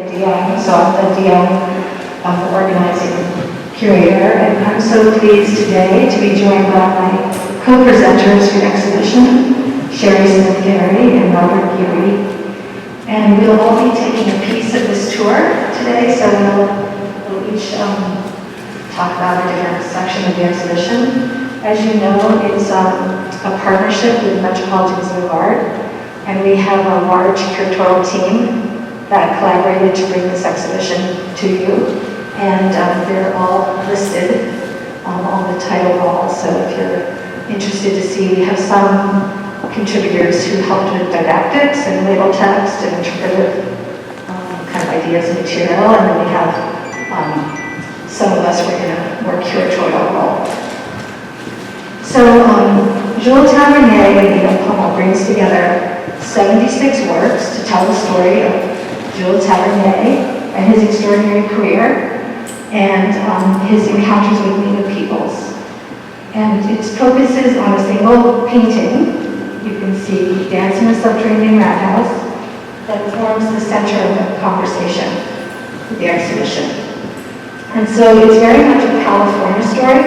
DM, so I'm the DM organizing curator, and I'm so pleased today to be joined by my co-presenters for the exhibition, Ferry and Robert Geary. And we'll all be taking a piece of this tour today, so we'll each talk about a different section of the exhibition. As you know, it's a partnership with Metropolitan Museum of Art, and we have a large curatorial team that collaborated to bring this exhibition to you. And they're all listed on the title wall, so if you're interested to see, we have some contributors who helped with didactics and label text and interpretive kind of ideas and material, and then we have some of us were in a more curatorial role. So Jules Tavernier brings together 76 works to tell the story of Jules Tavernier and his extraordinary career and his encounters with Native peoples. And it focuses on a single painting. You can see Dance in a Subterranean Rat House that forms the center of the conversation with the exhibition. And so it's very much a California story,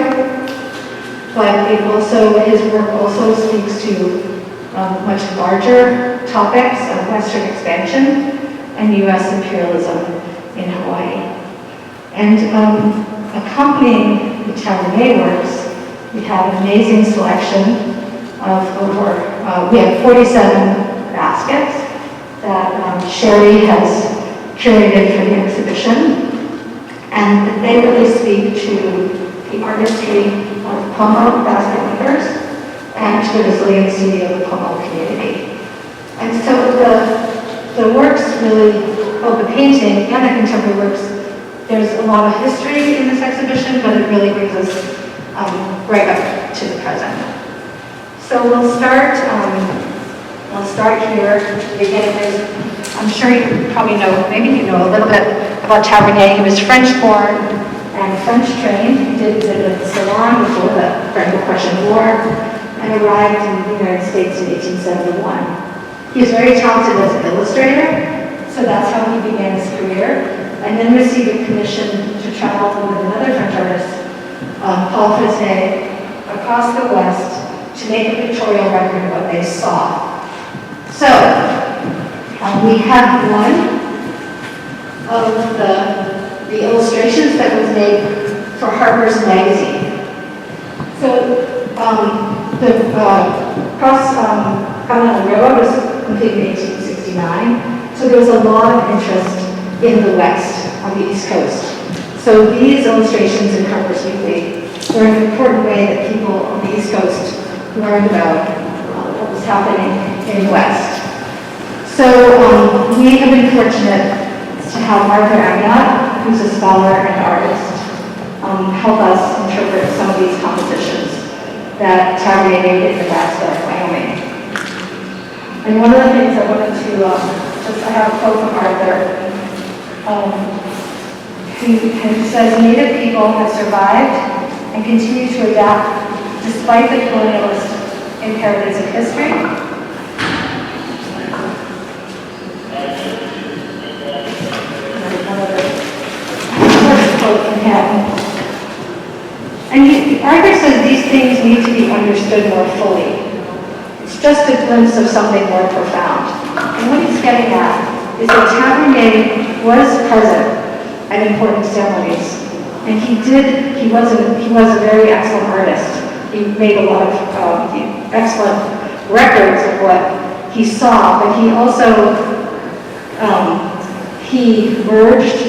but it also, his work also speaks to much larger topics of Western expansion and U.S. imperialism in Hawaii. And accompanying the Tavernier works, we have an amazing selection of we have 47 baskets that Sherry has curated for the exhibition, and they really speak to the artistry of Pomo basket makers and to the resiliency of the Pomo community. And so the works really, both the painting and the contemporary works, there's a lot of history in this exhibition, but it really brings us right up to the present. So we'll start here at the beginning. I'm sure you probably know, maybe you know a little bit about Tavernier. He was French-born and French-trained. He did exhibit in Ceylon before the Franco-Prussian War and arrived in the United States in 1871. He was very talented as an illustrator, so that's how he began his career, and then received a commission to travel with another French artist, Paul Fresnay, across the West to make a pictorial record of what they saw. So, we have one of the illustrations that was made for Harper's Magazine. So, the Cross-Continental Railroad was completed in 1869, so there was a lot of interest in the West, on the East Coast. So these illustrations in Harper's Weekly were an important way that people on the East Coast learned about what was happening in the West. So we have been fortunate to have Martha Agnott, who's a scholar and artist, help us interpret some of these compositions that Tavernier made in Nebraska, Wyoming. And one of the things I wanted to, I have a quote from Arthur. He says, Native people have survived and continue to adapt despite the colonialist imperatives of history. Another quote from him. And Arthur says these things need to be understood more fully. It's just a glimpse of something more profound. And what he's getting at is that Tavernier was present at important ceremonies, and he was a very excellent artist. He made a lot of excellent records of what he saw, but he also he merged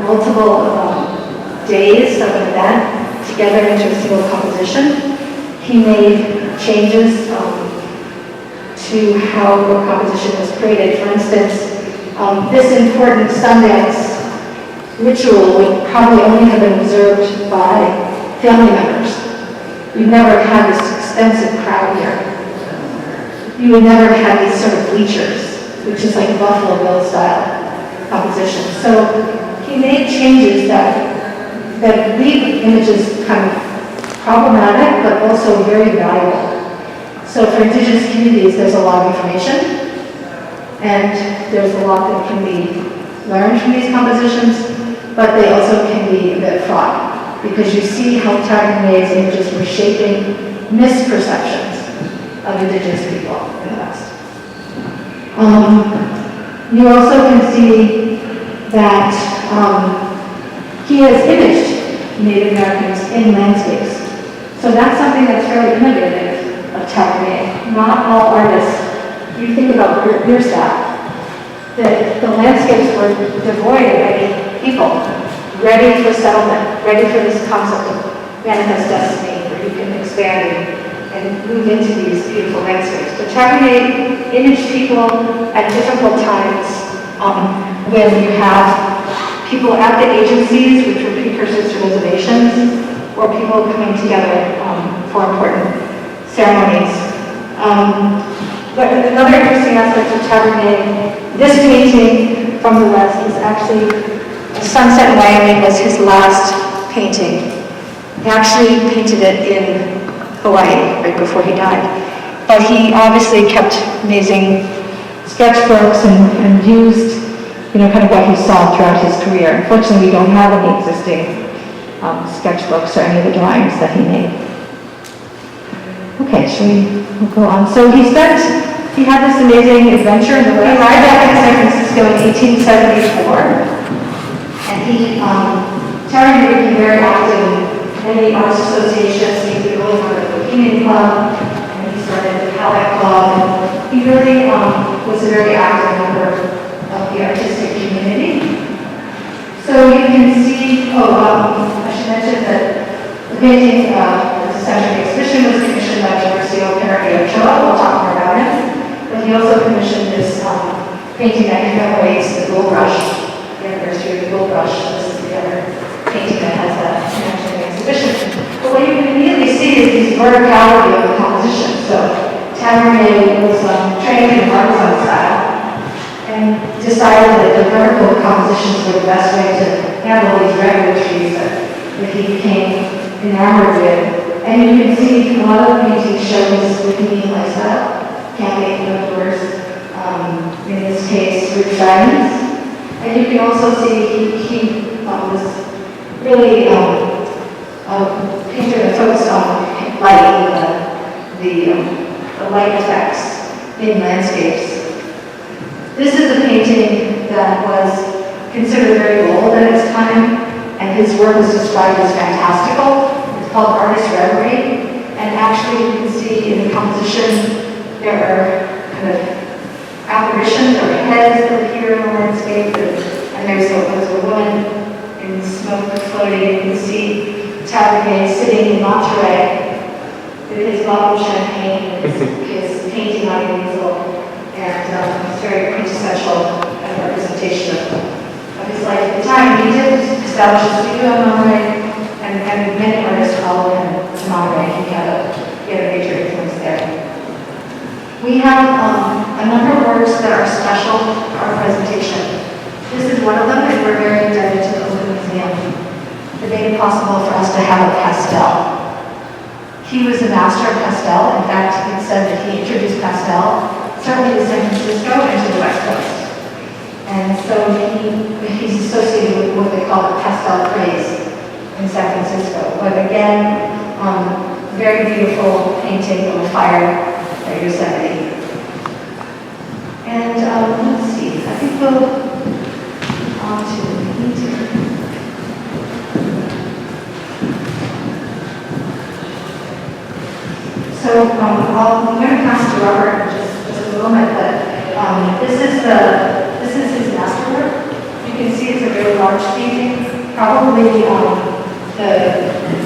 multiple days of an event together into a single composition. He made changes to how the composition was created. For instance, this important Sundance ritual would probably only have been observed by family members. We've never had this extensive crowd here. You would never have these sort of bleachers, which is like Buffalo Bill style composition. So he made changes that leave images kind of problematic, but also very valuable. So for indigenous communities, there's a lot of information, and there's a lot that can be learn from these compositions, but they also can be a bit fraught, because you see how Tavernier's images were shaping misperceptions of indigenous people in the West. You also can see that he has imaged Native Americans in landscapes. So that's something that's fairly innovative of Tavernier. Not all artists, you think about Bierstadt, that the landscapes were devoid of any people, ready for settlement, ready for this concept of manifest destiny, where you can expand and move into these beautiful landscapes. But Tavernier imaged people at difficult times when you have people at the agencies, which were precursors to reservations, or people coming together for important ceremonies. But another interesting aspect of Tavernier, this painting from the West is actually, Sunset in Wyoming was his last painting. He actually painted it in Hawaii right before he died. But he obviously kept amazing sketchbooks and used, kind of what he saw throughout his career. Unfortunately, we don't have any existing sketchbooks or any of the drawings that he made. Okay, we'll go on. So he had this amazing adventure in the West. He arrived back in San Francisco in 1874. And Tavernier became very active in many arts associations. He was really part of the Bohemian Club, and he started the Palette Club. He really was a very active member of the artistic community. So you can see, I should mention that the painting, the Century Exhibition was commissioned by Ferry. We'll talk more about him. But he also commissioned this painting that commemorates the gold rush, the anniversary of the gold rush. This is the other painting that has that connection to the exhibition. But what you can immediately see is this verticality of the composition. So Tavernier was trained in artisan style and decided that the vertical compositions were the best way to handle these regular trees that he became enamored with. And you can see a lot of the paintings show his Bohemian lifestyle, camping outdoors, in this case, with silence. And you can also see he was really a painter that focused on light, the light effects in landscapes. This is a painting that was considered very bold at its time, and his work was described as fantastical. It's called Artist Reverie, and actually you can see in the composition there are kind of apparitions or heads that appear in the landscape, and there's a woman in smoke floating. You can see Tavernier sitting in Monterey with his bottle of champagne and his painting on an easel. And it's very quintessential representation of his life at the time. He did establish a studio in Monterey, and many artists followed him to Monterey. He had a major influence there. We have a number of works that are special to our presentation. This is one of them, and we're very indebted to the Open Museum. It made it possible for us to have a pastel. He was a master of pastel. In fact, it's said that he introduced pastel certainly to San Francisco and to the West Coast. And so he's associated with what they call the pastel craze in San Francisco. But again, very beautiful painting of a fire at Yosemite. And let's see, I think we'll on to the painting. So I'm going to pass to Robert in just a moment, but this is his masterwork. You can see it's a very large painting. Probably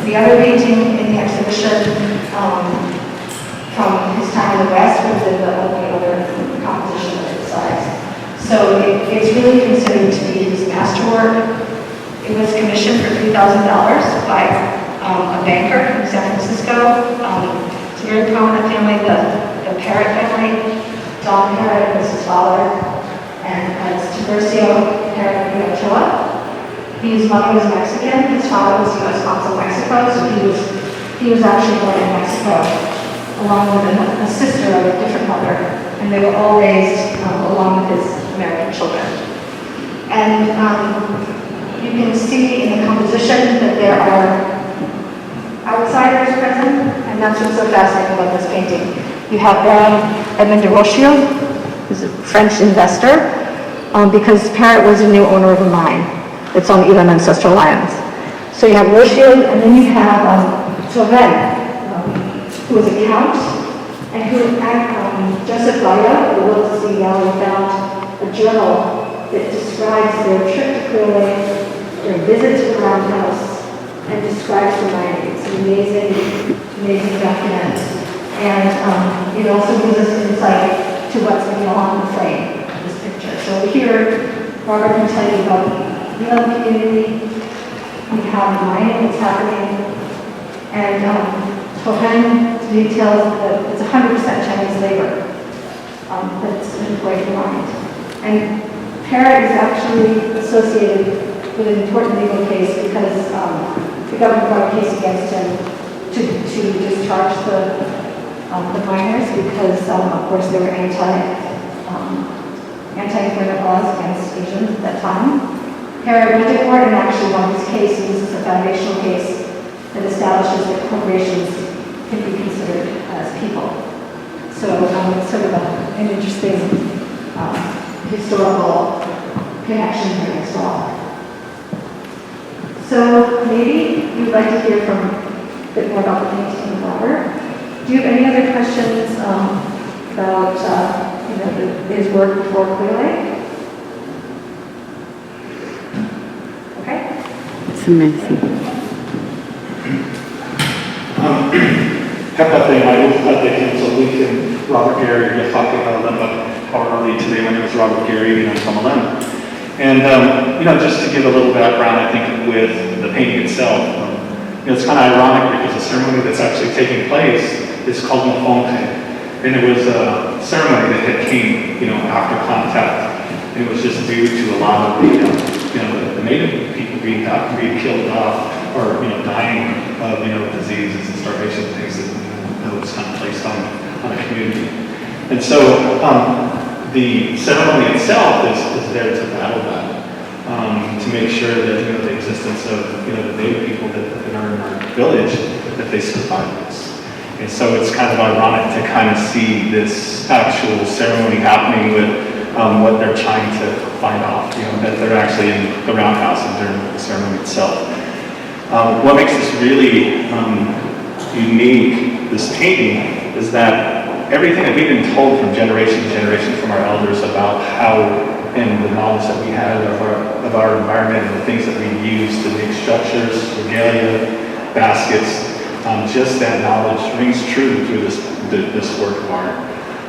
the other painting in the exhibition from his time in the West was in the only other composition of its size. So it's really considered to be his masterwork. It was commissioned for $3,000 by a banker in San Francisco. It's a very prominent family, the Parrott family. Don Parrott was his father, and it's Tiburcio Parrott Ochoa. His mother was Mexican. His father was U.S. Consul Mexico, so he was actually born in Mexico, along with a sister of a different mother, and they were all raised along with his American children. And you can see in the composition that there are outsiders present, and that's what's so fascinating about this painting. You have Edmond de Rothschild, who's a French investor, because Parrot was a new owner of a mine that's on Elam Ancestral Lands. So you have Rothschild, and then you have Tavernier, who was a count, and who, Joseph Vaya, the world's CEO, found a journal that describes their trip to Clearlake, their visit to the roundhouse, and describes the mining. It's an amazing document. And it also gives us insight to what's beyond the frame of this picture. So here, Robert can tell you about the Elam community. We have mining that's happening. And Tohen details that it's 100% Chinese labor that's employed in the mine. And Ferry is actually associated with an important legal case because the government brought a case against him to discharge the miners because, of course, there were anti-employment laws against Asians at that time. Ferry went to court and actually won this case. This is a foundational case that establishes that corporations can be considered as people. So it's sort of an interesting historical connection here as well. So maybe you'd like to hear from a bit more about the painting of Robert. Do you have any other questions about his work before Clear Lake? Okay. It's amazing. Hepathy, my name is Hepathy, so we can, Robert Gary, you're talking about how early today. My name is Robert Gary, and I'm from Atlanta. And, just to give a little background, I think with the painting itself, it's kind of ironic because the ceremony that's actually taking place is called Mofonte. And it was a ceremony that had came, after contact. And it was just due to a lot of the native people being killed off or, dying of, diseases and starvation and things that was kind of placed on a community. And so the ceremony itself is there to battle that, to make sure that, the existence of, the native people that are in our village, that they survive this. And so it's kind of ironic to kind of see this actual ceremony happening with what they're trying to find off, that they're actually in the roundhouse and during the ceremony itself. What makes this really unique, this painting, is that everything that we've been told from generation to generation from our elders about how, and the knowledge that we had of our environment and the things that we use to make structures, regalia, baskets, just that knowledge rings true through this work of art.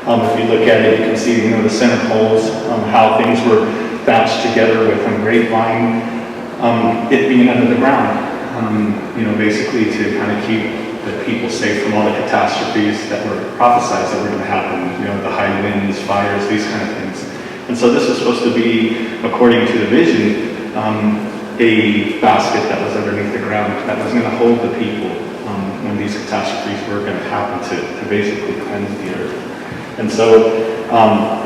If you look at it, you can see, the center holes, how things were batched together with grapevine, it being under the ground, basically to kind of keep the people safe from all the catastrophes that were prophesied that were going to happen, the high winds, fires, these kind of things. And so this was supposed to be, according to the vision, a basket that was underneath the ground that was going to hold the people when these catastrophes were going to happen to basically cleanse the earth. And so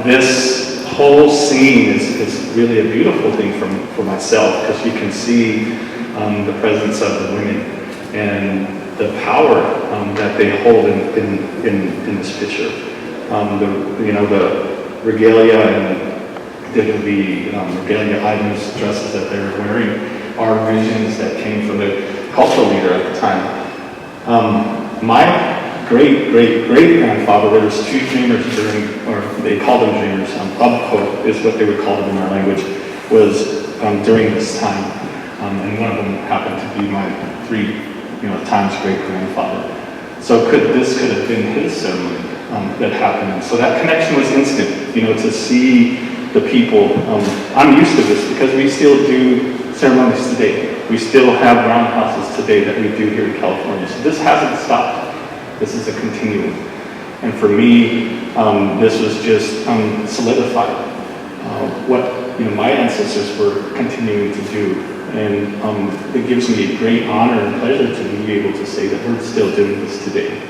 this whole scene is really a beautiful thing for myself, because you can see the presence of the women and the power that they hold in this picture. The regalia and the regalia items, dresses that they're wearing are visions that came from the cultural leader at the time. My great-great-great-grandfather, there was two dreamers or they called them dreamers, Abko is what they would call them in our language, was during this time. And one of them happened to be my times great-grandfather. So this could have been his ceremony that happened. And so that connection was instant, to see the people. I'm used to this because we still do ceremonies today. We still have roundhouses today that we do here in California. So this hasn't stopped. This is a continuum. And for me, this was just solidified what my ancestors were continuing to do. And it gives me a great honor and pleasure to be able to say that we're still doing this today.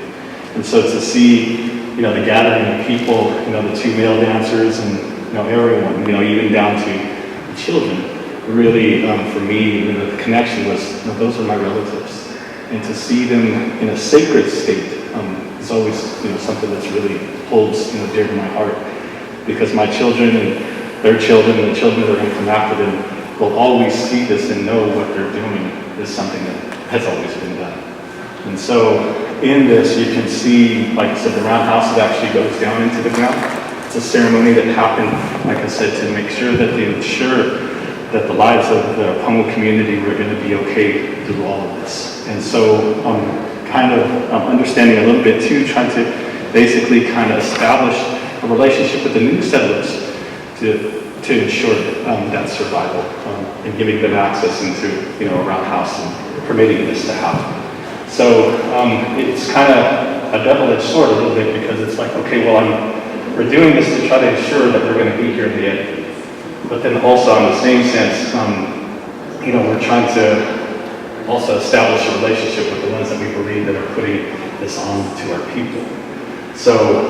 And so to see, the gathering of people, the two male dancers and, everyone, even down to children, really, for me, the connection was, those are my relatives. And to see them in a sacred state is always, something that's really holds, dear to my heart. Because my children and their children and the children that are going to come after them will always see this and know what they're doing is something that has always been done. And so in this, you can see, like I said, the roundhouse actually goes down into the ground. It's a ceremony that happened, like I said, to make sure that they ensure that the lives of the Pomo community were going to be okay through all of this. And so kind of understanding a little bit too, trying to basically kind of establish a relationship with the new settlers to ensure that survival and giving them access into, a roundhouse and permitting this to happen. So it's kind of a double-edged sword a little bit, because it's like, okay, well, we're doing this to try to ensure that they're going to be here in the end. But then also, in the same sense, we're trying to also establish a relationship with the ones that we believe that are putting this on to our people. So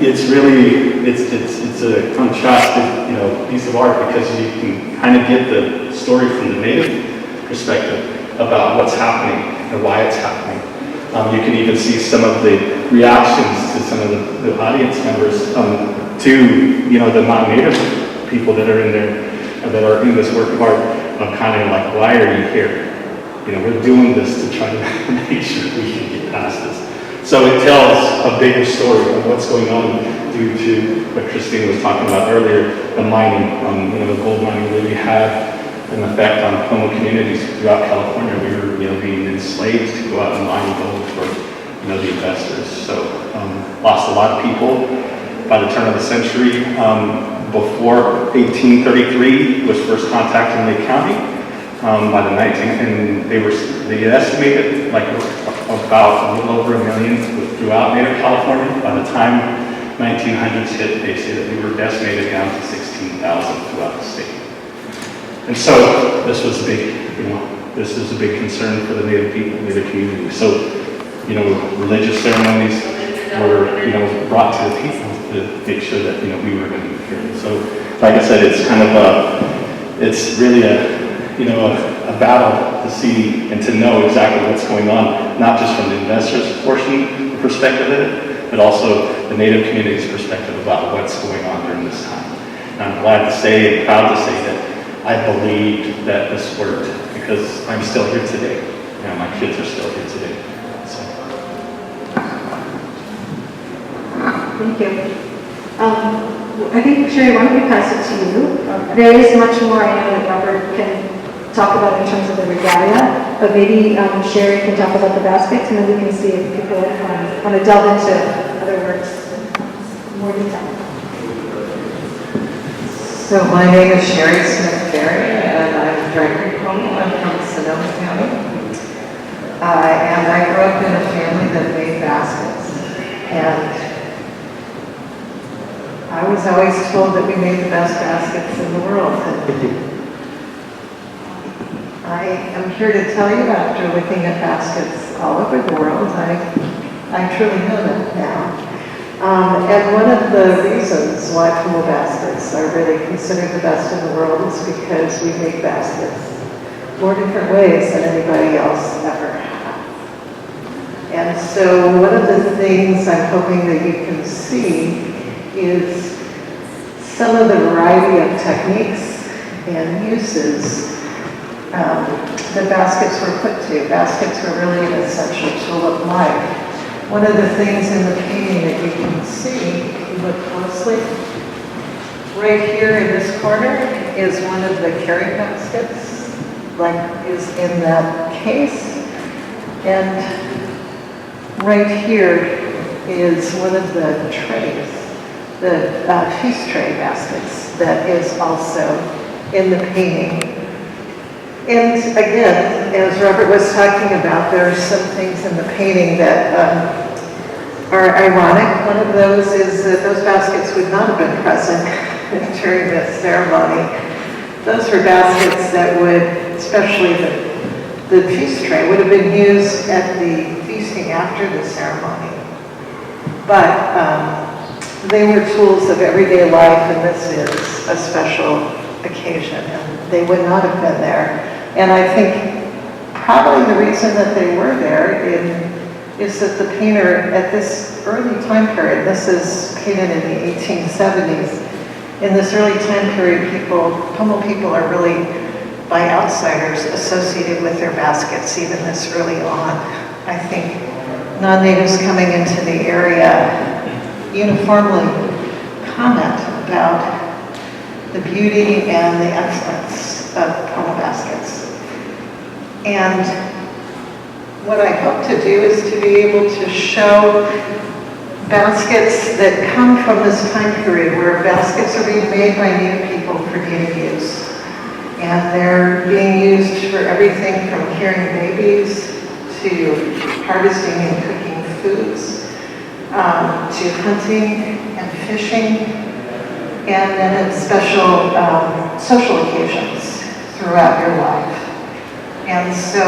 it's really, it's a contrasted, piece of art, because you can kind of get the story from the native perspective about what's happening and why it's happening. You can even see some of the reactions to some of the audience members to, the non-native people that are in there, that are in this work of art, of kind of like, why are you here? We're doing this to try to make sure we can get past this. So it tells a bigger story of what's going on due to what Christine was talking about earlier, the mining, the gold mining really had an effect on Pomo communities throughout California. We were, being enslaved to go out and mine gold for, the investors. So lost a lot of people by the turn of the century. Before 1833 was first contact in Lake County by the 19th, and they estimated like about a little over 1 million throughout Native California. By the time 1900s hit, they say that we were decimated down to 16,000 throughout the state. And so this was a big, this is a big concern for the Native people, Native community. So, religious ceremonies were, brought to the people to make sure that, we were going to be here. So, like I said, it's kind of it's really a battle to see and to know exactly what's going on, not just from the investors' portion perspective of it, but also the Native community's perspective about what's going on during this time. And I'm glad to say and proud to say that I believed that this worked, because I'm still here today. My kids are still here today. So. Thank you. I think, Sherry, why don't we pass it to you? There is much more I know that Robert can talk about in terms of the regalia, but maybe Sherry can talk about the baskets, and then we can see if people want to delve into other works in more detail. So my name is Sherry Ferry, and I'm director of Pomo. I'm from Sonoma County. And I grew up in a family that made baskets. And I was always told that we made the best baskets in the world. And I am here to tell you, after looking at baskets all over the world, I truly know that now. And one of the reasons why Pomo baskets are really considered the best in the world is because we make baskets more different ways than anybody else ever has. And so one of the things I'm hoping that you can see is some of the variety of techniques and uses that baskets were put to. Baskets were really an essential tool of life. One of the things in the painting that you can see, if you look closely, right here in this corner is one of the carry baskets, like is in that case. And right here is one of the trays, the feast tray baskets that is also in the painting. And again, as Robert was talking about, there are some things in the painting that are ironic. One of those is that those baskets would not have been present during the ceremony. Those were baskets that would, especially the feast tray, would have been used at the feasting after the ceremony. But they were tools of everyday life, and this is a special occasion, and they would not have been there. And I think probably the reason that they were there is that the painter at this early time period, this is painted in the 1870s, in this early time period, Pomo people are really, by outsiders, associated with their baskets even this early on. I think non-natives coming into the area uniformly comment about the beauty and the excellence of Pomo baskets. And what I hope to do is to be able to show baskets that come from this time period where baskets are being made by Native people for Native use. And they're being used for everything from carrying babies to harvesting and cooking foods, to hunting and fishing, and then at special social occasions throughout your life. And so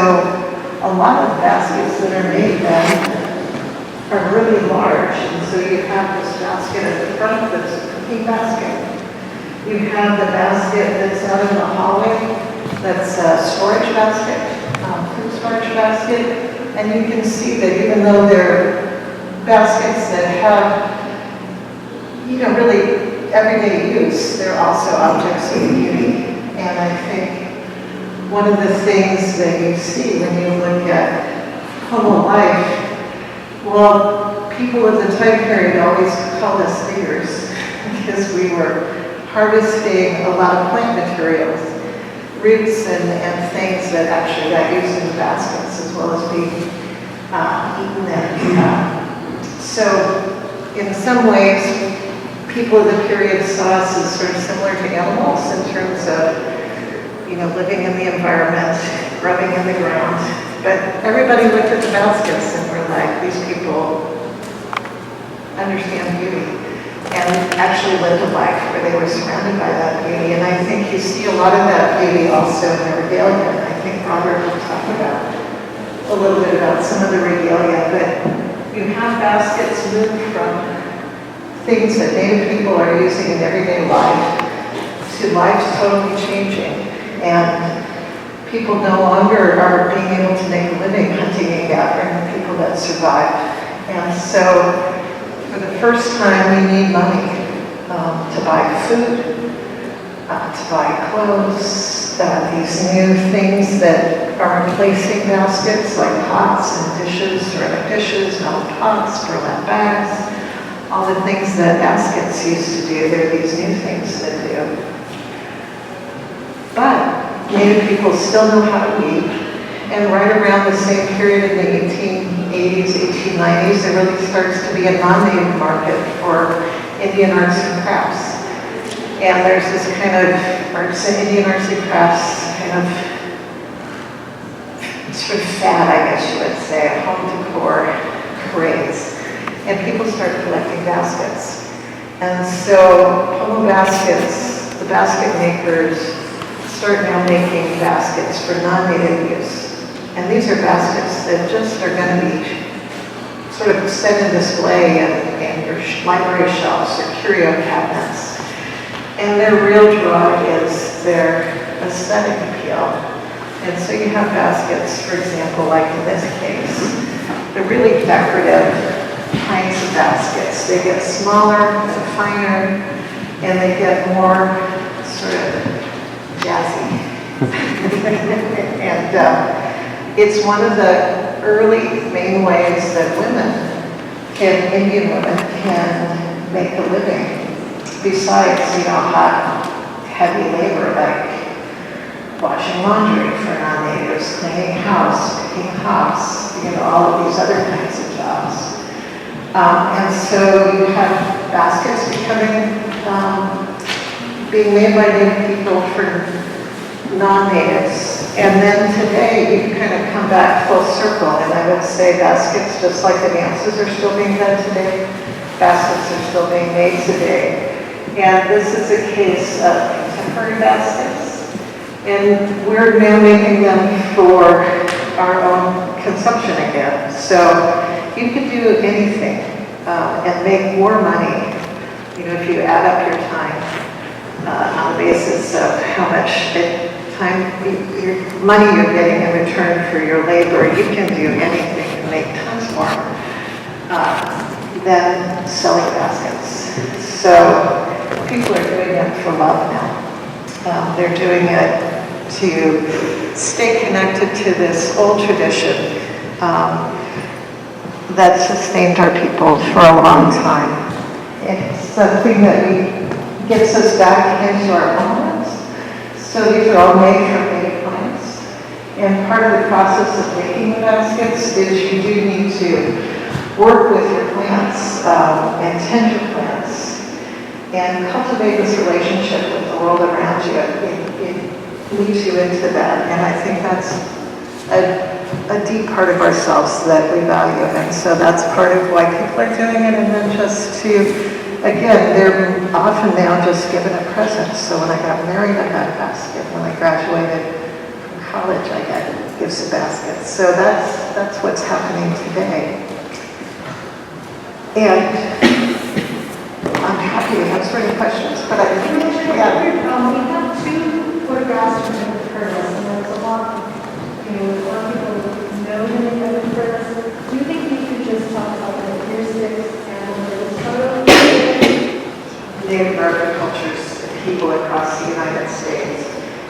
a lot of baskets that are made then are really large, and so you have this basket at the front that's a cooking basket. You have the basket that's out in the hallway, that's a storage basket, food storage basket, and you can see that even though they're baskets that have, really everyday use, they're also objects of beauty. And I think one of the things that you see when you look at Pomo life, well, people of the time period always called us diggers because we were harvesting a lot of plant materials, roots and things that actually got used in the baskets as well as being eaten. And so in some ways, people of the period saw us as sort of similar to animals in terms of, living in the environment, rubbing in the ground. But everybody looked at the baskets and were like, these people understand beauty, and actually lived a life where they were surrounded by that beauty. And I think you see a lot of that beauty also in the Regalia. And I think Robert will talk about a little bit about some of the Regalia, but you have baskets moved from things that Native people are using in everyday life to lives totally changing. And people no longer are being able to make a living hunting and gathering the people that survived. And so for the first time, we need money to buy food, to buy clothes, these new things that are replacing baskets like pots and dishes, ceramic dishes, metal pots, burlap bags, all the things that baskets used to do. There are these new things that do. But Native people still know how to weave, and right around the same period in the 1880s, 1890s, there really starts to be a non-native market for Indian arts and crafts. And there's this kind of Indian arts and crafts kind of sort of fad, I guess you would say, home decor craze. And people start collecting baskets. And so Pomo baskets, the basket makers, start now making baskets for non-native use. And these are baskets that just are going to be sort of set in display in your library shelves or curio cabinets. And their real draw is their aesthetic appeal. And so you have baskets, for example, like in this case, they're really decorative kinds of baskets. They get smaller and finer, and they get more sort of jazzy. And it's one of the early main ways that Indian women can make a living, besides, hot, heavy labor like washing laundry for non-natives, cleaning house, picking hops, all of these other kinds of jobs. And so you have baskets being made by Native people for non-natives. And then today, you kind of come back full circle, and I would say baskets, just like the dances are still being done today, baskets are still being made today. And this is a case of contemporary baskets, and we're now making them for our own consumption again. So you can do anything and make more money, if you add up your time. on the basis of how much money you're getting in return for your labor. You can do anything and make tons more than selling baskets. So people are doing it for love now. They're doing it to stay connected to this old tradition that sustained our people for a long time. It's something that gets us back into our homelands. So these are all made from native plants. And part of the process of making the baskets is you do need to work with your plants and tend your plants and cultivate this relationship with the world around you. It leads you into that. And I think that's a deep part of ourselves that we value. And so that's part of why people are doing it. And then just to, again, they're often now just given a present. So when I got married, I got a basket. When I graduated from college, I got gifts of baskets. So that's what's happening today. And I'm happy to answer any questions, but I think, yeah. We have two photographs from Curtis, and there's a lot of people know him in Curtis. Do you think you could just talk about the heuristics and the photo? Native American cultures, people across the United States.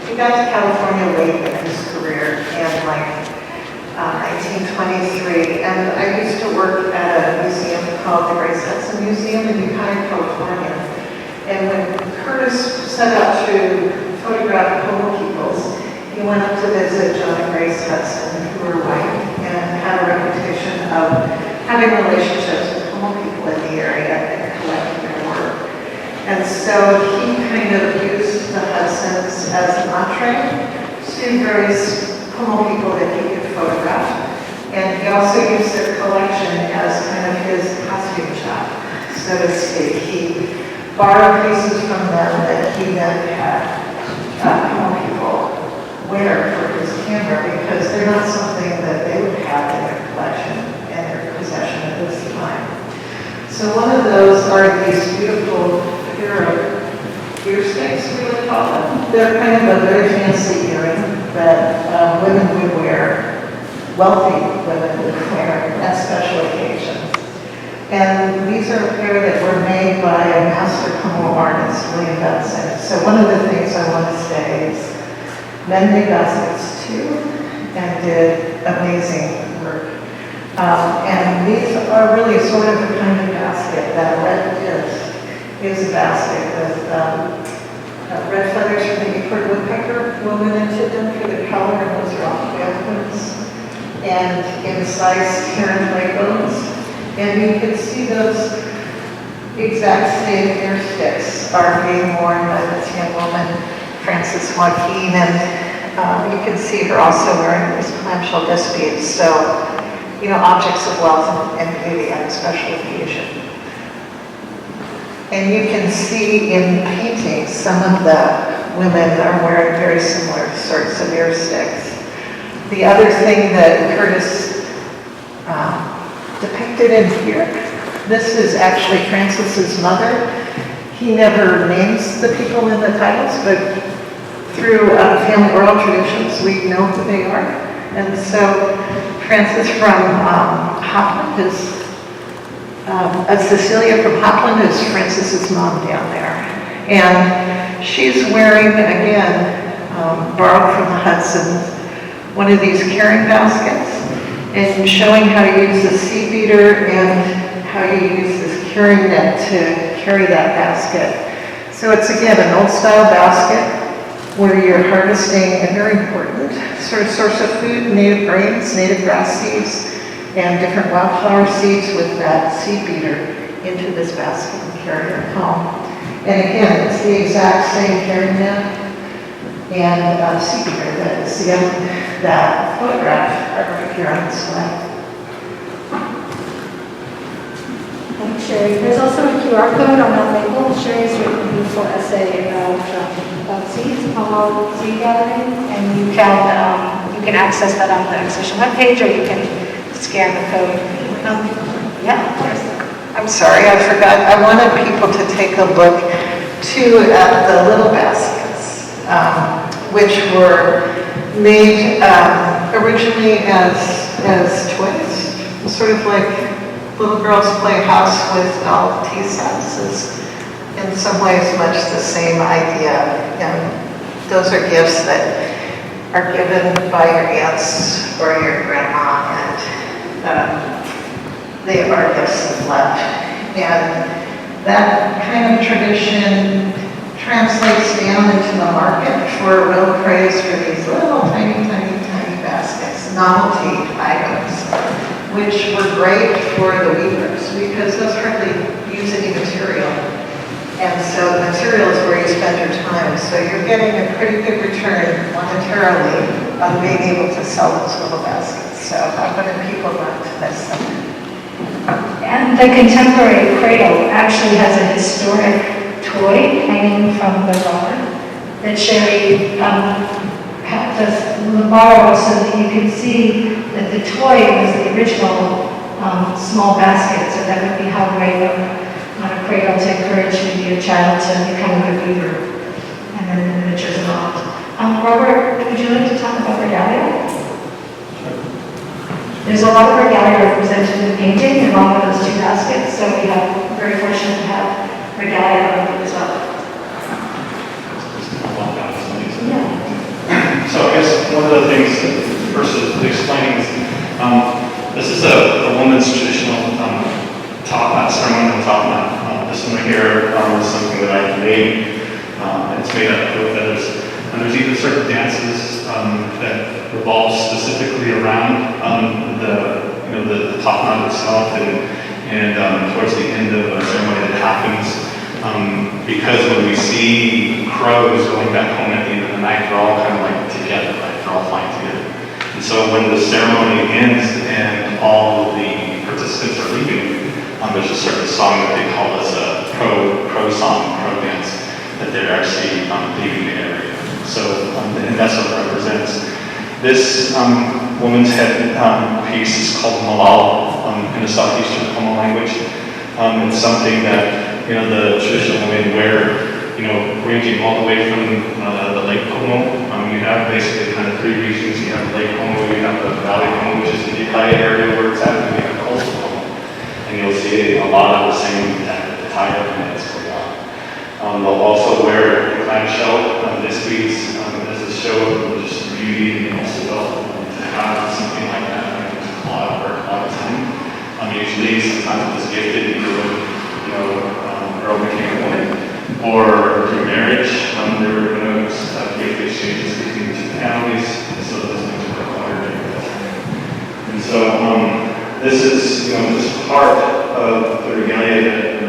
He got to California late in his career in 1923, and I used to work at a museum called the Grace Hudson Museum in Ukiah, California. And when Curtis set out to photograph Homo peoples, he went up to visit John and Grace Hudson, who were white, and had a reputation of having relationships with Homo people in the area and collecting their work. And so he kind of used the Hudsons as an entree to various Homo people that he could photograph. And he also used their collection as kind of his costume shop, so to speak. He borrowed pieces from them that he then had Homo people wear for his camera, because they're not something that they would have in their collection and their possession at this time. So one of those are these beautiful ear sticks, we would call them. They're kind of a very fancy earring that women would wear, wealthy women would wear at special occasions. And these are a pair that were made by a master Homo artist, William Benson. So one of the things I want to say is men made baskets too and did amazing work. And these are really sort of the kind of basket that red is a basket with red feathers from the Eastern woodpecker woven into them for the color, and those are all whalebones, and incised heron leg bones. And you can see those exact same ear sticks are being worn by this young woman, Frances Joaquin, and you can see her also wearing these clamshell disc beads. So, objects of wealth and beauty on a special occasion. And you can see in paintings, some of the women are wearing very similar sorts of ear sticks. The other thing that Curtis depicted in here, this is actually Frances's mother. He never names the people in the titles, but through family oral traditions, we know who they are. And so Frances from Hopland is Cecilia from Hopland is Frances's mom down there. And she's wearing, again, borrowed from the Hudsons, one of these carrying baskets, and showing how to use the seed beater and how you use this carrying net to carry that basket. So it's, again, an old style basket where you're harvesting a very important sort of source of food, native grains, native grass seeds, and different wildflower seeds with that seed beater into this basket and carry it home. And again, it's the exact same carrying net and seed beater that is that photograph right here on the slide. Thanks, Sherry. There's also a QR code on that label. Sherry's written a beautiful essay about seeds, Homo seed gathering, and you can access that on the exhibition webpage, or you can scan the code. Yeah, of course. I'm sorry, I forgot. I wanted people to take a look two at the little baskets, which were made originally as toys, sort of like little girls play house with doll tea sets. Is in some ways much the same idea, and those are gifts that are given by your aunts or your grandma, and they are gifts of love. And that kind of tradition translates down into the market for real praise for these little tiny baskets, novelty items, which were great for the weavers because those hardly use any material. And so the material is where you spend your time. So you're getting a pretty good return monetarily on being able to sell those little baskets. So I wanted people not to miss them. And the contemporary cradle actually has a historic toy hanging from the rubber that Sherry does borrow so that you can see that the toy was the original small basket, so that would be how way on a cradle to encourage maybe your child to become a good weaver, and then the miniatures involved. Robert, would you like to talk about Regalia? There's a lot of Regalia represented in the painting along with those two baskets, so we have very fortunate to have Regalia on it as well. So I guess one of the things versus explaining is this is a woman's traditional top knot, ceremonial top knot. This one right here is something that I made. It's made up of feathers. And there's even certain dances that revolve specifically around the top knot itself, and towards the end of a ceremony that happens. Because when we see crows going back home at the end of the night, they're all kind of like together, right? They're all flying together. And so when the ceremony ends and all of the participants are leaving, there's a certain song that they call as a crow song, crow dance, that they're actually leaving the area. So, and that's what it represents. This woman's head piece is called malala in the southeastern Pomo language. It's something that the traditional women wear, ranging all the way from the Lake Pomo. You have basically kind of three regions. You have Lake Pomo, you have the Valley Pomo, which is the Ukiah area where it's at, and you have coastal Pomo. And you'll see a lot of the same attire and it's going on. They'll also wear a clamshell. This beads as a show of just beauty and also to have something like that. It's a lot of work, a lot of time. Usually, sometimes it was gifted either girl became a woman, or through marriage, there were gift exchanges between the two families, and so those things were required. And so this is, just part of the regalia that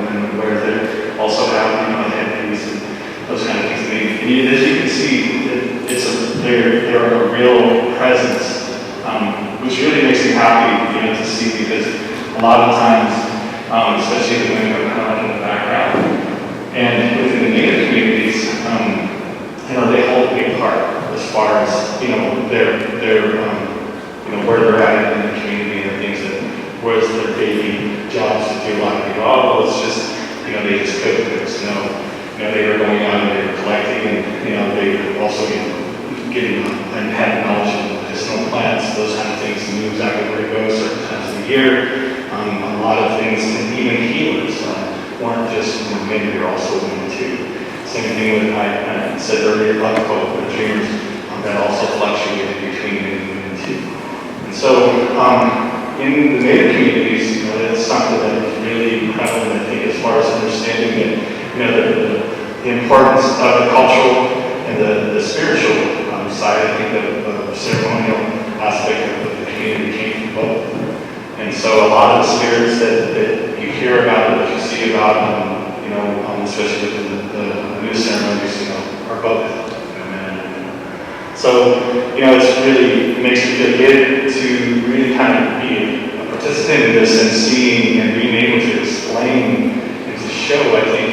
women wear. They also have a headpiece and those kind of things. And as you can see, they're a real presence, which really makes me happy, to see, because a lot of times. Especially the women who are kind of like in the background. And within the Native communities, they hold a big part as far as, their where they're at in the community and the things that, where's their daily jobs to do. A lot of people, well, it's just, they just cook, there's snow. They were going out and they were collecting, and, they were also getting and had knowledge of medicinal plants, those kind of things, knew exactly where to go certain times of the year. A lot of things, and even healers weren't just men, they were also women too. Same thing with, I said earlier, Buckboat, the dreamers, that also fluctuated between men and women too. And so, in the Native communities, it's something that is really prevalent, I think, as far as understanding that, the importance of the cultural and the spiritual side. I think the ceremonial aspect of the community came from both. And so a lot of the spirits that you hear about, that you see about, especially within the new ceremonies, are both men and women. So, it makes me feel good to really kind of be a participant in this and seeing and being able to explain and to show, I think,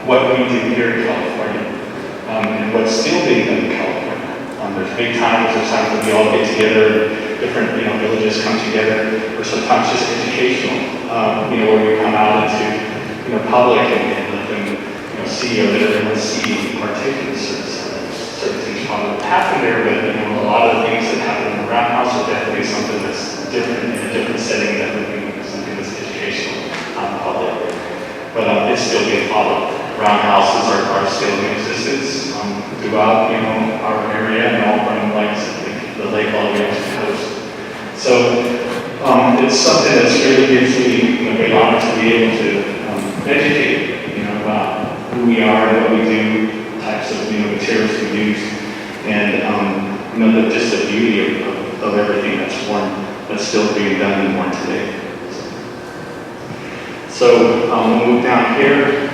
what we do here in California and what's still being done in California. There's big times, there's times that we all get together, different villages come together, or sometimes just educational, where we come out into public and couldn't, see or that everyone see partake in certain things probably happen there, but a lot of the things that happen in the roundhouse are definitely something that's different in a different setting that would be something that's educational, public. But it's still being followed. Roundhouses are still in existence throughout our area and all from like the lake all the way up to the coast. So it's something that's really gives me a great honor to be able to educate about who we are and what we do, types of materials we use, and just the beauty of everything that's worn, that's still being done and worn today. So we'll move down here.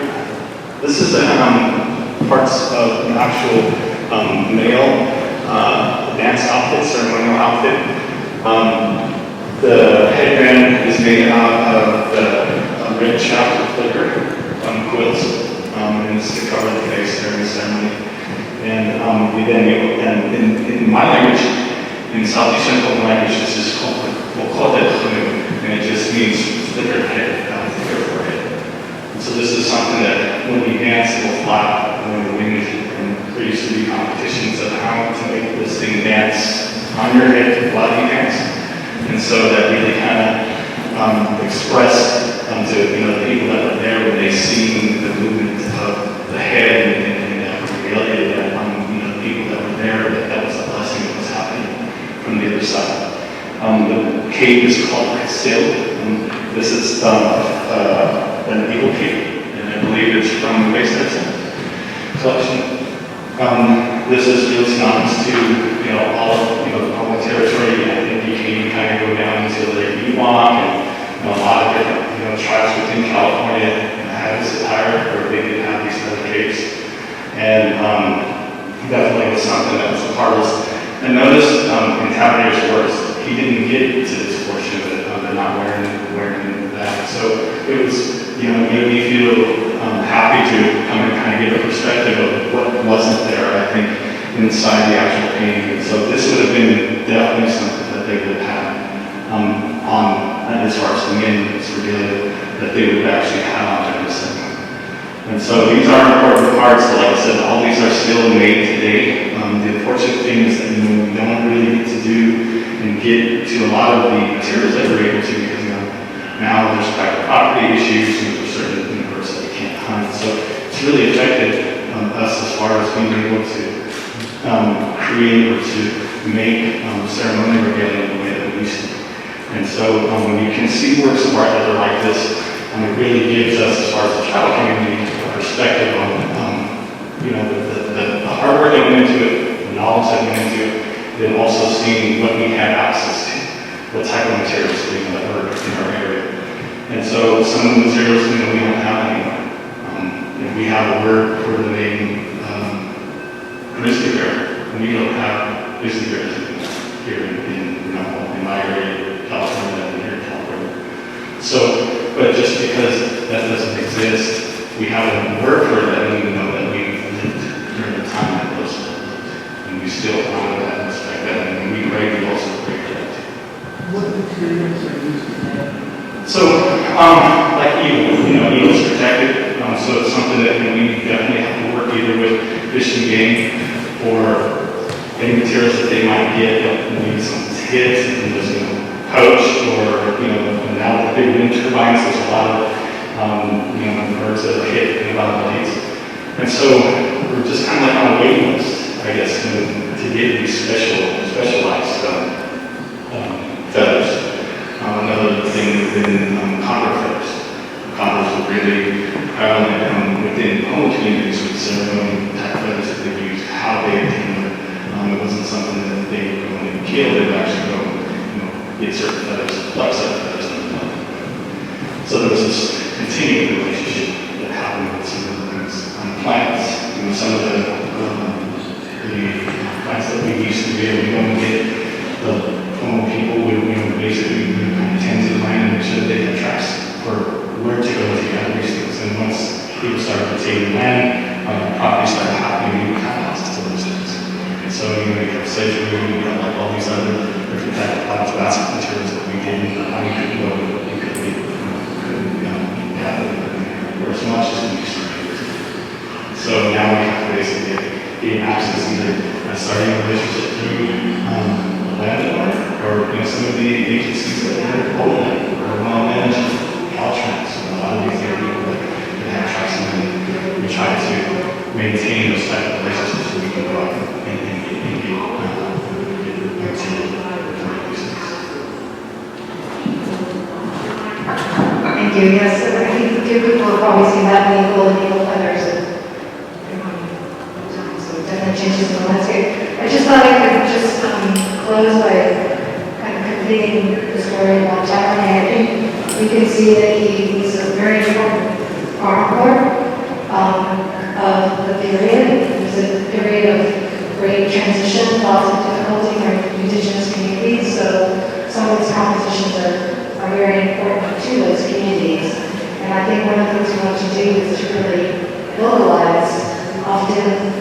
This is parts of an actual male dance outfit, ceremonial outfit. The headband is made out of the red shaft flicker quilts, and it's to cover the face during the ceremony. And we then, in my language, in Southeast Central language, this is called, we'll call it and it just means flicker head, flicker forehead. And so this is something that when we dance, it will flap in the wind, and there used to be competitions of how to make this thing dance on your head while you dance. And so that really kind of expressed to the people that were there when they seen the movement of the head and that regalia that the people that were there, that was a blessing that was happening from the other side. The cave is called Regalia. This is an eagle cave, and I believe it's from the base collection. This is really synonymous to all of the public territory. I think you can kind of go down into the Ewok and a lot of different tribes within California have this attire, or they did have these other caves, and definitely was something that was a part of this. And notice in Tavernier's words, he didn't get to this portion of it, they're not wearing that. So it was made me feel happy to come and kind of get a perspective of what wasn't there, I think, inside the actual painting. So this would have been definitely something that they would have as far as the men, this regalia, that they would actually have on this thing. And so these are important parts, but like I said, all these are still made today. The unfortunate thing is that we don't really get to do and get to a lot of the materials that we're able to, because now there's private property issues and there's certain birds that you can't hunt. So it's really affected us as far as being able to create or to make ceremonial regalia the way that we used to. And so when you can see works of art that are like this, it really gives us, as far as the travel community, a perspective on the hard work that went into it, the knowledge that went into it, then also seeing what we had access to, what type of materials that were in our area. And so some of the materials we don't have anymore. We have a word for the name grizzly bear, and we don't have grizzly bears here in my area. California and here in California. So, but just because that doesn't exist, we have a word for it that we know that we lived during the time that those lived. And we still honor that and respect that, and we greatly also break that too. What materials are used in that? So, like eagle's protected, so it's something that we definitely have to work either with Fish and Game or any materials that they might get, maybe something's hit, and there's poach, or now with the big wind turbines, there's a lot of birds that are hit in a lot of blades, and so we're just kind of like on a waiting list, I guess, to get these specialized feathers. Another thing within condor feathers. Condors are really prevalent within home communities with ceremony type feathers that they use. How they obtain them, it wasn't something that they were going to kill. They would actually go get certain feathers, like certain feathers on the top. So there was this continuing relationship that happened with some of the things. Plants, some of the plants that we used to be able to go and get, the people would basically kind of tend to the land and make sure that they had tracks for where to go to gather these things. And once people started retaining land, property started happening, we kind of lost to those things. And so you have sedgery, you have like all these other different type of plant basket materials that we didn't, we couldn't go, we couldn't gather, or as much as we used to. So now we have to basically gain access either starting a relationship through the landlord or some of the agencies that are own it or well-managed Caltrans. A lot of these are people that have trust and we try to maintain those type of relationships so we can go out and get Thank you. Yes, I think few people have probably seen that many golden eagle feathers and so it definitely changes the landscape. I just thought I could just close by kind of completing the story about Tavernier. I think we can see that he was a very important chronicler of the period. It was a period of great transition, lots of difficulty for indigenous communities, so some of his compositions are very important to those communities. And I think one of the things we want to do is to really localize. Often,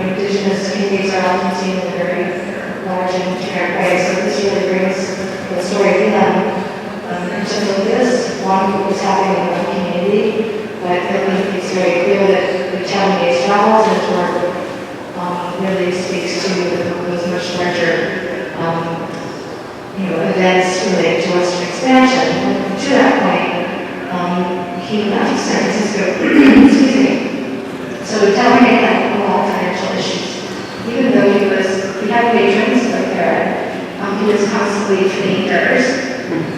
indigenous communities are often seen in a very large and generic way, so this really brings the story to them. In terms of this, one was happening in one community, but I think it's very clear that the Tavernier travels and his work really speaks to those much larger events related to Western expansion. And to that point, he left San Francisco, excuse me. So Tavernier had a lot of financial issues. Even though he had patrons like Ferry, he was constantly fleeing debtors.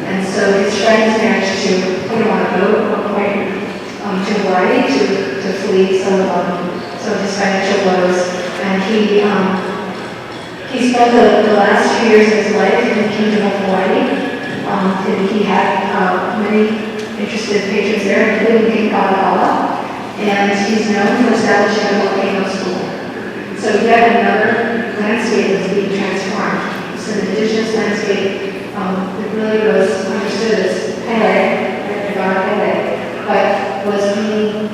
And so his friends managed to put him on a boat at one point to Hawaii to flee some of his financial woes. And he spent the last few years of his life in the Kingdom of Hawaii. And he had many interested patrons there, including King Kalakaua. And he's known for establishing a volcano school. So yet another landscape is being transformed. So the indigenous landscape that really was understood as Pele, but was being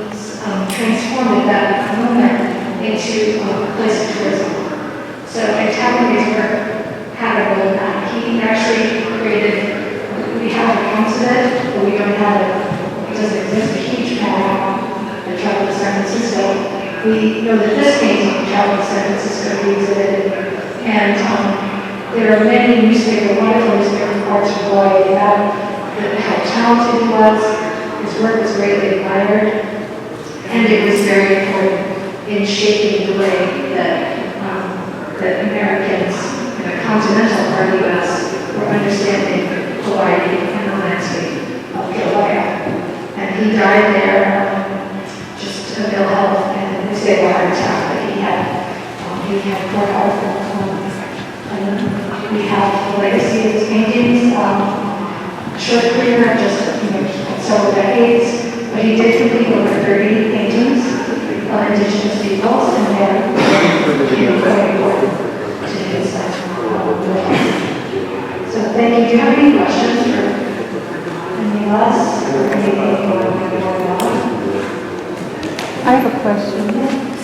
transformed at that moment into a place of tourism. So Tavernier's work had a role in that. He actually created, we have accounts of it, but we don't have it doesn't exist, a huge pattern that traveled to San Francisco. We know that this painting traveled to San Francisco, we exhibited, and there are many wonderful newspaper reports from Hawaii about how talented he was. His work was greatly admired, and it was very important in shaping the way that Americans in the continental part of the U.S. were understanding Hawaii and the landscape of Kilauea. And he died there just of ill health and a stable heart attack, but he had poor health. And we have the legacy of his paintings, a short career, just several decades, but he did complete over 30 paintings on indigenous peoples, and they're very important to his life. So thank you. Do you have any questions for any of us or anything you want to know about? I have a question.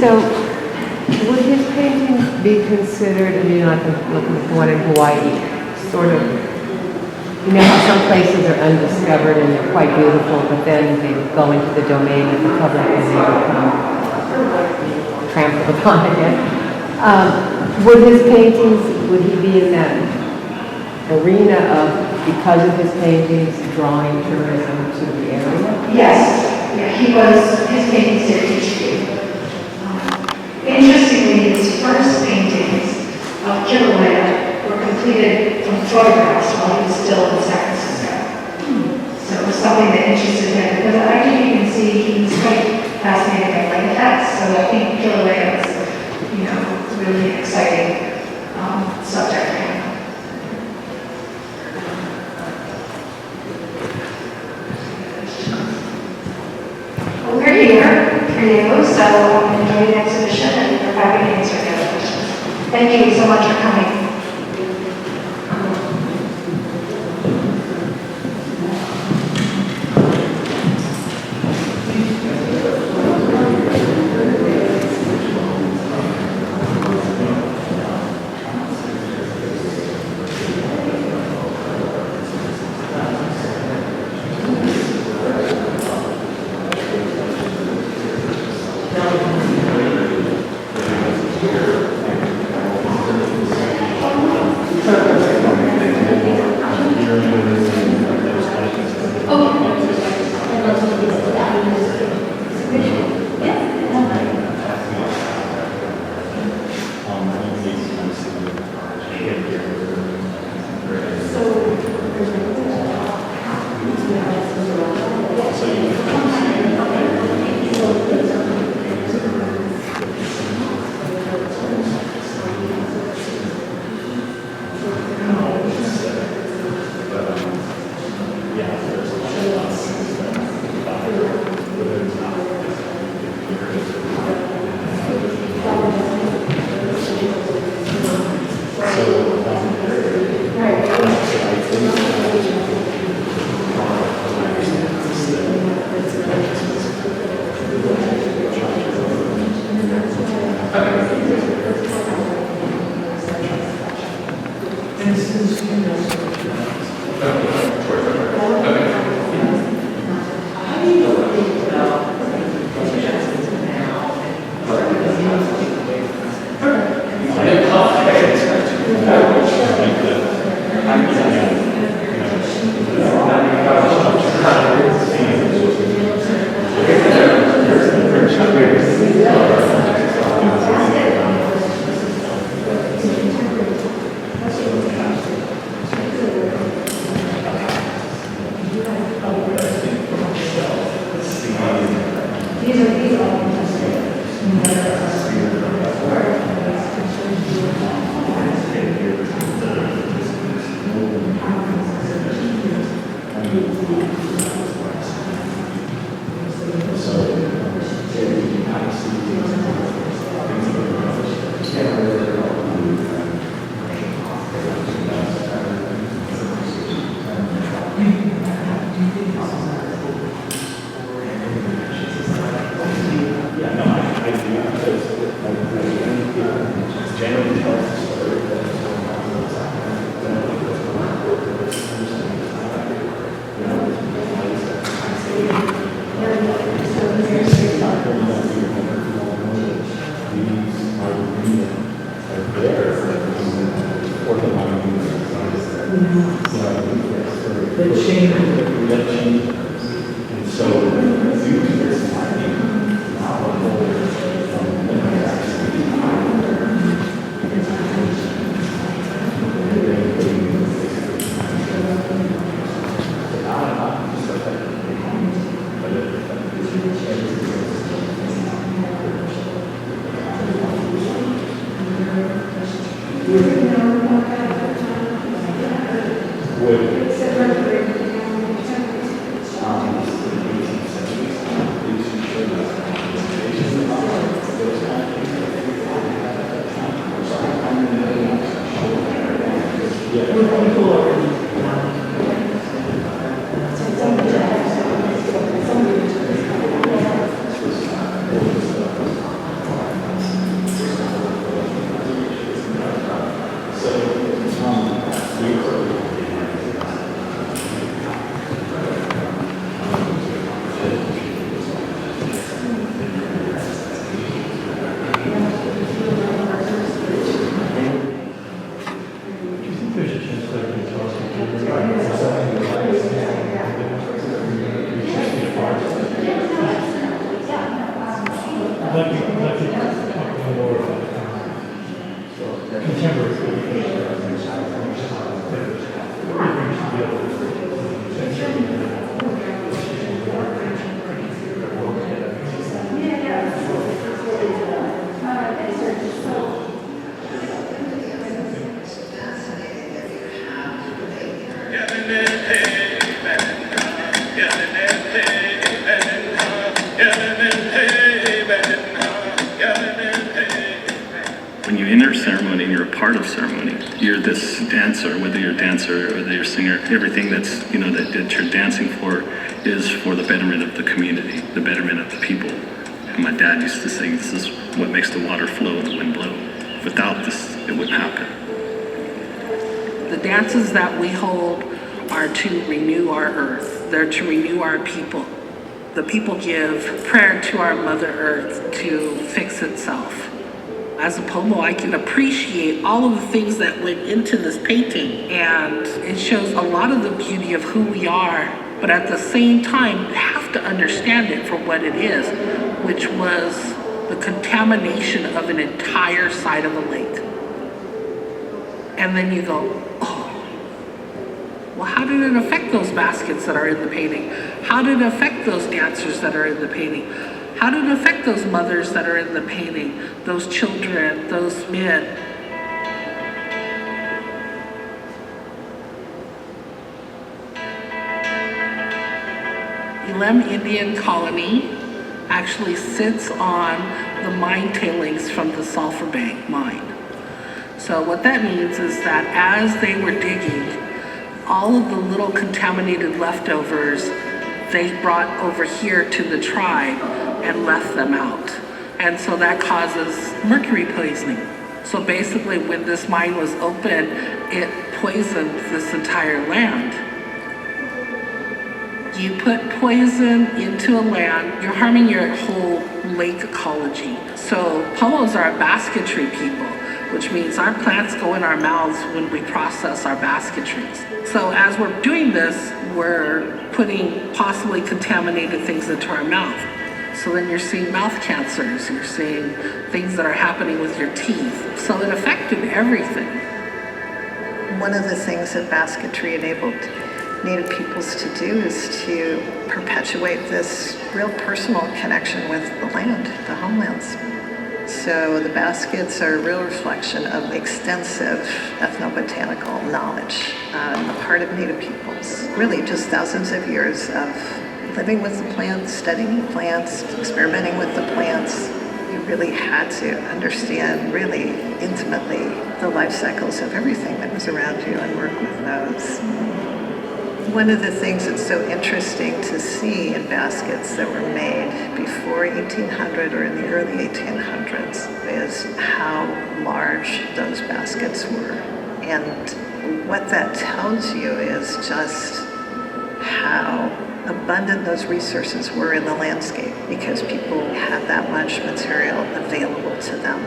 So, would his paintings be considered, like the one in Hawaii, sort of, how some places are undiscovered and they're quite beautiful, but then they go into the domain of the public and they become trampled upon again. Would his paintings, would he be in that arena of, because of his paintings, drawing tourism to the area? Yes. Yeah, his paintings did teach you. Interestingly, his first paintings of Kilauea were completed from photographs while he was still in San Francisco. So it was something that interested him, because I think you can see he's quite fascinated by light effects, so I think Kilauea was, really an exciting subject for him. Well, we're here for you, so enjoy the exhibition and we're happy to answer any other questions. Thank you so much for coming. When you enter ceremony and you're a part of ceremony, you're this dancer, whether you're a dancer or whether you're a singer, everything that's, that you're dancing for is for the betterment of the community, the betterment of the people. And my dad used to sing, this is what makes the water flow and the wind blow. Without this, it wouldn't happen. The dances that we hold are to renew our earth. They're to renew our people. The people give prayer to our Mother Earth to fix itself. As a Pomo, I can appreciate all of the things that went into this painting, and it shows a lot of the beauty of who we are, but at the same time, you have to understand it for what it is, which was the contamination of an entire side of a lake. And then you go, oh, well, how did it affect those baskets that are in the painting? How did it affect those dancers that are in the painting? How did it affect those mothers that are in the painting, those children, those men? Elam Indian Colony actually sits on the mine tailings from the Sulphur Bank mine. So what that means is that as they were digging, all of the little contaminated leftovers they brought over here to the tribe and left them out. And so that causes mercury poisoning. So basically when this mine was open, it poisoned this entire land. You put poison into a land, you're harming your whole lake ecology. So polos are basketry people, which means our plants go in our mouths when we process our basketries. So as we're doing this, we're putting possibly contaminated things into our mouth. So then you're seeing mouth cancers, you're seeing things that are happening with your teeth. So it affected everything. One of the things that basketry enabled Native peoples to do is to perpetuate this real personal connection with the land, the homelands. So the baskets are a real reflection of extensive ethnobotanical knowledge on the part of Native peoples. Really just thousands of years of living with the plants, studying the plants, experimenting with the plants. You really had to understand really intimately the life cycles of everything that was around you and work with those. One of the things that's so interesting to see in baskets that were made before 1800 or in the early 1800s is how large those baskets were. And what that tells you is just how abundant those resources were in the landscape because people had that much material available to them.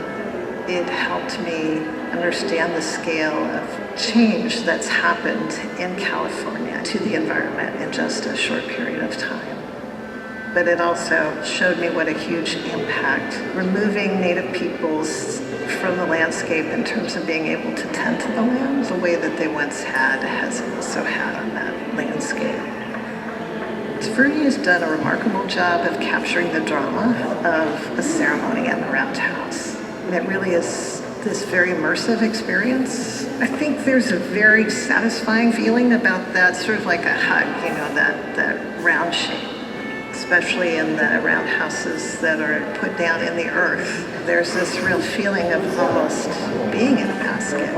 It helped me understand the scale of change that's happened in California to the environment in just a short period of time. But it also showed me what a huge impact removing Native peoples from the landscape in terms of being able to tend to the land the way that they once had has also had on that landscape. Ferry has done a remarkable job of capturing the drama of a ceremony at the roundhouse. And it really is this very immersive experience. I think there's a very satisfying feeling about that, sort of like a hug, you know, that round shape, especially in the roundhouses that are put down in the earth. There's this real feeling of almost being in a basket.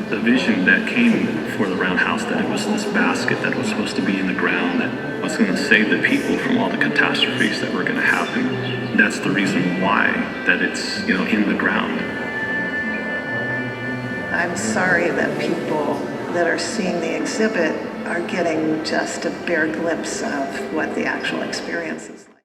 The vision that came for the roundhouse, that it was this basket that was supposed to be in the ground that was going to save the people from all the catastrophes that were going to happen. That's the reason why that it's, you know, in the ground. I'm sorry that people that are seeing the exhibit are getting just a bare glimpse of what the actual experience is.